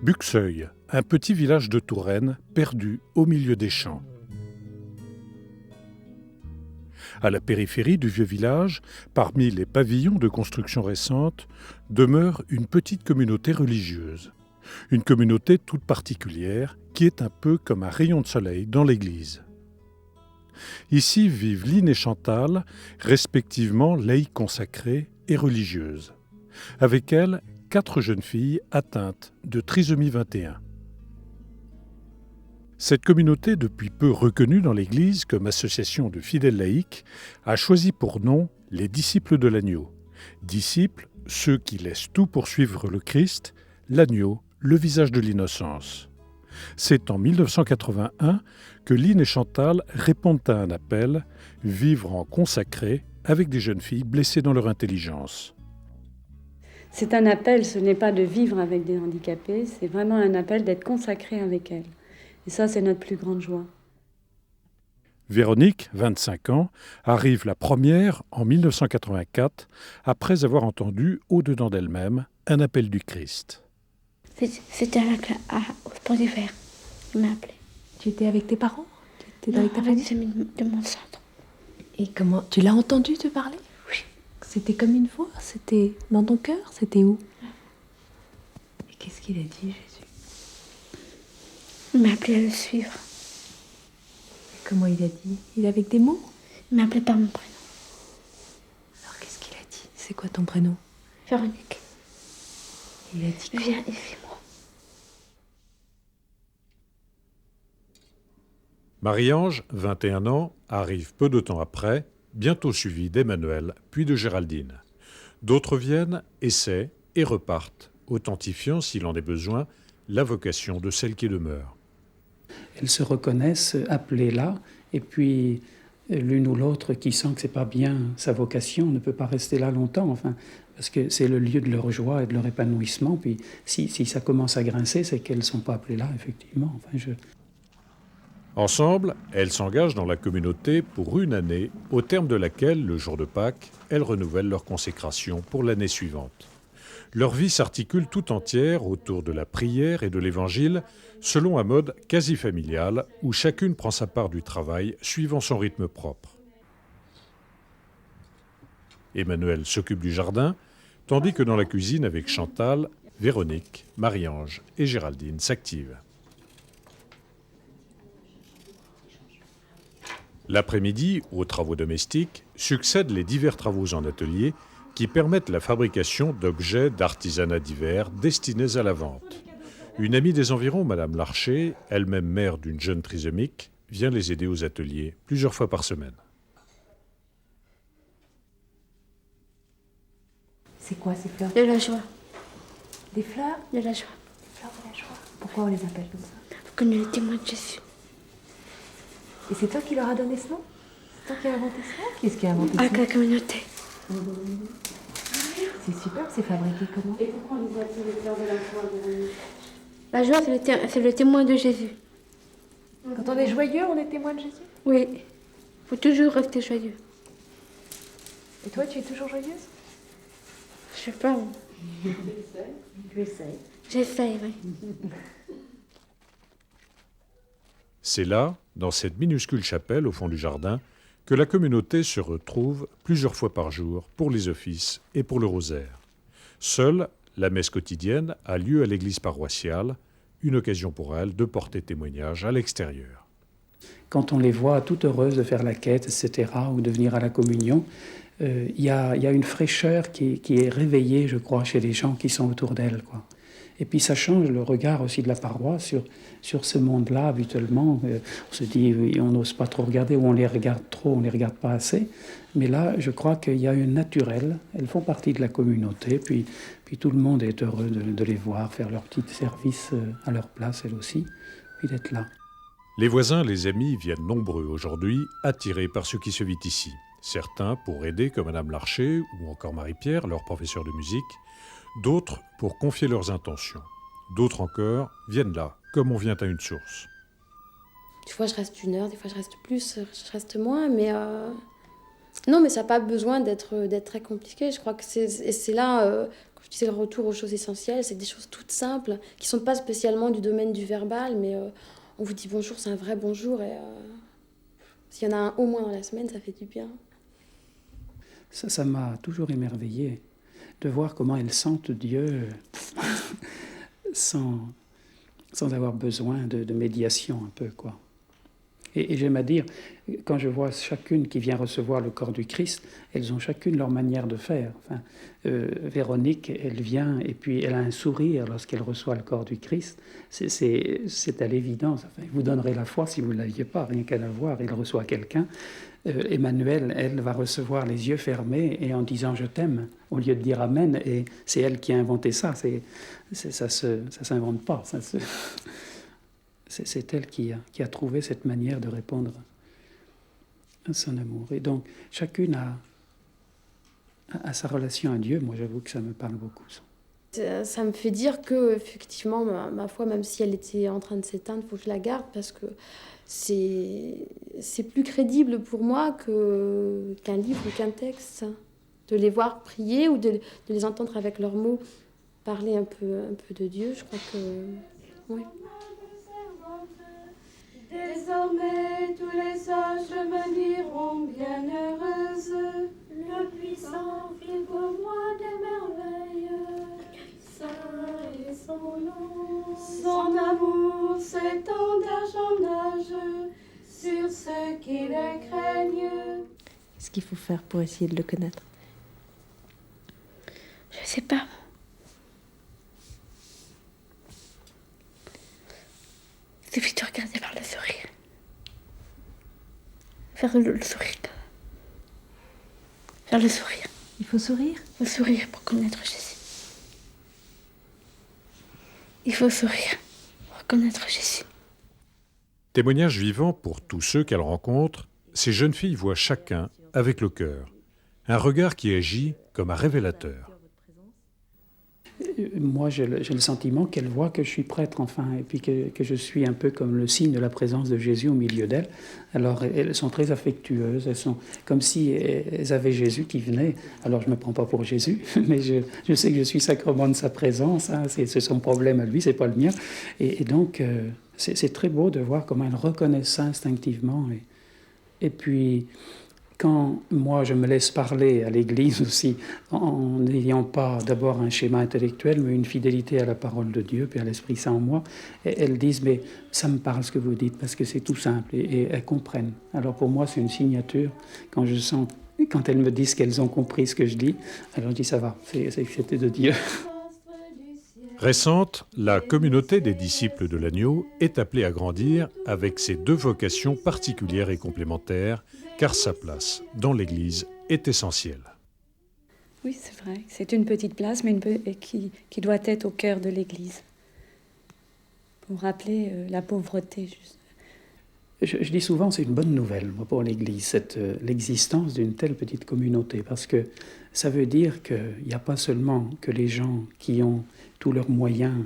Buxeuil, un petit village de Touraine perdu au milieu des champs. À la périphérie du vieux village, parmi les pavillons de construction récente, demeure une petite communauté religieuse. Une communauté toute particulière qui est un peu comme un rayon de soleil dans l'église. Ici vivent Line et Chantal, respectivement laïques consacrées et religieuses. Avec elles, 4 jeunes filles atteintes de trisomie 21. Cette communauté, depuis peu reconnue dans l'Église comme association de fidèles laïcs, a choisi pour nom les disciples de l'agneau. Disciples, ceux qui laissent tout pour suivre le Christ, l'agneau, le visage de l'innocence. C'est en 1981 que Line et Chantal répondent à un appel, vivre en consacré avec des jeunes filles blessées dans leur intelligence. C'est un appel, ce n'est pas de vivre avec des handicapés, c'est vraiment un appel d'être consacré avec elles. Et ça, c'est notre plus grande joie. Véronique, 25 ans, arrive la première en 1984, après avoir entendu, au-dedans d'elle-même, un appel du Christ. C'était au sport d'hiver. Il m'a appelé. Tu étais avec tes parents? Tu étais avec ta famille? Des amis de mon centre. Et comment? Tu l'as entendu te parler? Oui. C'était comme une voix? C'était dans ton cœur? C'était où? Et qu'est-ce qu'il a dit, Jésus? Il m'a appelé à le suivre. Et comment il a dit? Il avait des mots? Il m'a appelé par mon prénom. Alors qu'est-ce qu'il a dit? C'est quoi ton prénom? Véronique. Il a dit quoi? Viens et suis-moi. Marie-Ange, 21 ans, arrive peu de temps après, bientôt suivie d'Emmanuel, puis de Géraldine. D'autres viennent, essaient et repartent, authentifiant, s'il en est besoin, la vocation de celle qui demeure. Elles se reconnaissent appelées là, et puis l'une ou l'autre qui sent que c'est pas bien sa vocation ne peut pas rester là longtemps, parce que c'est le lieu de leur joie et de leur épanouissement. Puis si ça commence à grincer, c'est qu'elles ne sont pas appelées là, effectivement. Ensemble, elles s'engagent dans la communauté pour une année, au terme de laquelle, le jour de Pâques, elles renouvellent leur consécration pour l'année suivante. Leur vie s'articule tout entière autour de la prière et de l'Évangile, selon un mode quasi familial, où chacune prend sa part du travail, suivant son rythme propre. Emmanuel s'occupe du jardin, tandis que dans la cuisine avec Chantal, Véronique, Marie-Ange et Géraldine s'activent. L'après-midi, aux travaux domestiques, succèdent les divers travaux en atelier qui permettent la fabrication d'objets d'artisanat divers destinés à la vente. Une amie des environs, Madame Larcher, elle-même mère d'une jeune trisomique, vient les aider aux ateliers plusieurs fois par semaine. C'est quoi ces fleurs? De la joie. Des fleurs? De la joie. Des fleurs de la joie. Pourquoi on les appelle comme ça? Pour qu'on est les témoins de Jésus. Et c'est toi qui leur as donné ce nom? C'est toi qui as inventé ce nom? Qui est-ce qui a inventé Avec ce nom? la communauté. C'est super, c'est fabriqué comment? Et pourquoi on les appelle les fleurs de la joie, Véronique? La joie, c'est le témoin de Jésus. Quand on est joyeux, on est témoin de Jésus? Oui. Il faut toujours rester joyeux. Et toi, tu es toujours joyeuse? Je sais pas. Tu essayes. J'essaye, oui. C'est là, dans cette minuscule chapelle au fond du jardin, que la communauté se retrouve plusieurs fois par jour pour les offices et pour le rosaire. Seule, la messe quotidienne a lieu à l'église paroissiale, une occasion pour elle de porter témoignage à l'extérieur. Quand on les voit toutes heureuses de faire la quête, etc., ou de venir à la communion, il y a une fraîcheur qui est réveillée, je crois, chez les gens qui sont autour d'elles, quoi. Et puis ça change le regard aussi de la paroisse sur ce monde-là. Habituellement, on se dit, on n'ose pas trop regarder, ou on les regarde trop, on les regarde pas assez. Mais là, je crois qu'il y a un naturel. Elles font partie de la communauté, puis tout le monde est heureux de les voir faire leur petit service à leur place, elles aussi, puis d'être là. Les voisins, les amis viennent nombreux aujourd'hui, attirés par ce qui se vit ici. Certains pour aider, comme Madame Larcher ou encore Marie-Pierre, leur professeur de musique. D'autres pour confier leurs intentions. D'autres encore viennent là, comme on vient à une source. Des fois, je reste 1 heure, des fois, je reste plus, je reste moins, mais... Non, mais ça n'a pas besoin d'être très compliqué. Je crois que c'est là, je disais, le retour aux choses essentielles, c'est des choses toutes simples, qui sont pas spécialement du domaine du verbal, mais on vous dit bonjour, c'est un vrai bonjour, et s'il y en a un au moins dans la semaine, ça fait du bien. Ça m'a toujours émerveillé de voir comment elles sentent Dieu sans avoir besoin de médiation un peu, quoi. Et j'aime à dire, quand je vois chacune qui vient recevoir le corps du Christ, elles ont chacune leur manière de faire. Enfin, Véronique, elle vient et puis elle a un sourire lorsqu'elle reçoit le corps du Christ. C'est à l'évidence. Enfin, vous donnerez la foi si vous ne l'aviez pas, rien qu'à la voir, elle reçoit quelqu'un. Emmanuel, elle va recevoir les yeux fermés et en disant « je t'aime » au lieu de dire « amen ». Et c'est elle qui a inventé ça. Ça s'invente pas. C'est elle qui a trouvé cette manière de répondre à son amour. Et donc, chacune a sa relation à Dieu. Moi, j'avoue que ça me parle beaucoup. Ça me fait dire que, effectivement, ma foi, même si elle était en train de s'éteindre, il faut que je la garde parce que c'est plus crédible pour moi qu'un livre ou qu'un texte. De les voir prier ou de les entendre avec leurs mots parler un peu de Dieu, je crois que... Oui. Désormais, tous les sages me diront bienheureuse. Le puissant fit pour moi des merveilles. Saint est son nom. Son amour s'étend d'âge en âge sur ceux qui le craignent. Qu'est-ce qu'il faut faire pour essayer de le connaître? Je sais pas. Il suffit de regarder vers le sourire. Vers le sourire. Vers le sourire. Il faut sourire? Il faut sourire pour connaître Jésus. Il faut sourire pour reconnaître Jésus. Témoignage vivant pour tous ceux qu'elle rencontre, ces jeunes filles voient chacun avec le cœur. Un regard qui agit comme un révélateur. Moi, j'ai le sentiment qu'elles voient que je suis prêtre, enfin, et puis que je suis un peu comme le signe de la présence de Jésus au milieu d'elles. Alors, elles sont très affectueuses, elles sont comme si elles avaient Jésus qui venait. Alors, je ne me prends pas pour Jésus, mais je sais que je suis sacrement de sa présence, hein, c'est son problème à lui, c'est pas le mien. Et donc, c'est très beau de voir comment elles reconnaissent ça instinctivement. Et puis... Quand moi je me laisse parler à l'Église aussi, en n'ayant pas d'abord un schéma intellectuel, mais une fidélité à la parole de Dieu, puis à l'Esprit Saint en moi, elles disent « mais ça me parle ce que vous dites, parce que c'est tout simple », et elles comprennent. Alors pour moi c'est une signature, quand elles me disent qu'elles ont compris ce que je dis, alors je dis « ça va, c'était de Dieu ». Récente, la communauté des disciples de l'agneau est appelée à grandir avec ses deux vocations particulières et complémentaires, car sa place dans l'Église est essentielle. Oui, c'est vrai. C'est une petite place, mais qui doit être au cœur de l'Église. Pour rappeler la pauvreté, juste. Je dis souvent, c'est une bonne nouvelle pour l'Église, l'existence d'une telle petite communauté, parce que ça veut dire qu'il n'y a pas seulement que les gens qui ont tous leurs moyens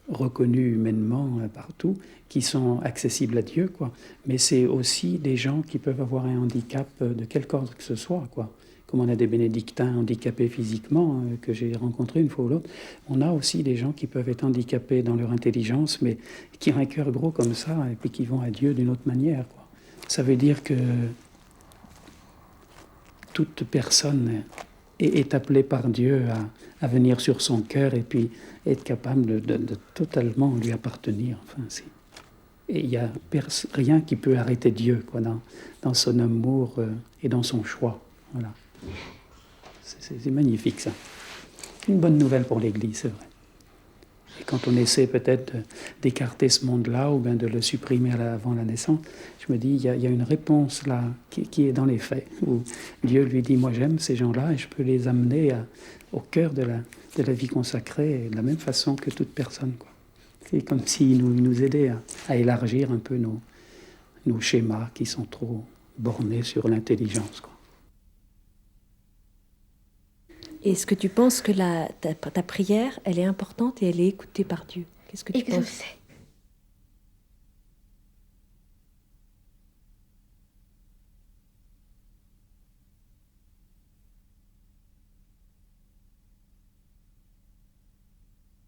reconnus humainement partout, qui sont accessibles à Dieu, quoi. Mais c'est aussi des gens qui peuvent avoir un handicap de quelque ordre que ce soit, quoi. Comme on a des bénédictins handicapés physiquement, que j'ai rencontrés une fois ou l'autre, on a aussi des gens qui peuvent être handicapés dans leur intelligence, mais qui ont un cœur gros comme ça, et puis qui vont à Dieu d'une autre manière, quoi. Ça veut dire que toute personne est appelée par Dieu à venir sur son cœur et puis être capable de totalement lui appartenir. Enfin, et il n'y a rien qui peut arrêter Dieu, quoi, dans son amour et dans son choix. Voilà. C'est magnifique, ça. Une bonne nouvelle pour l'Église, c'est vrai. Et quand on essaie peut-être d'écarter ce monde-là ou bien de le supprimer avant la naissance, je me dis, il y a une réponse là qui est dans les faits, où Dieu lui dit, moi j'aime ces gens-là et je peux les amener au cœur de la vie consacrée de la même façon que toute personne, quoi. C'est comme s'il nous aidait à élargir un peu nos schémas qui sont trop bornés sur l'intelligence, quoi. Est-ce que tu penses que ta prière, elle est importante et elle est écoutée par Dieu? Qu'est-ce que tu penses? Exaucée.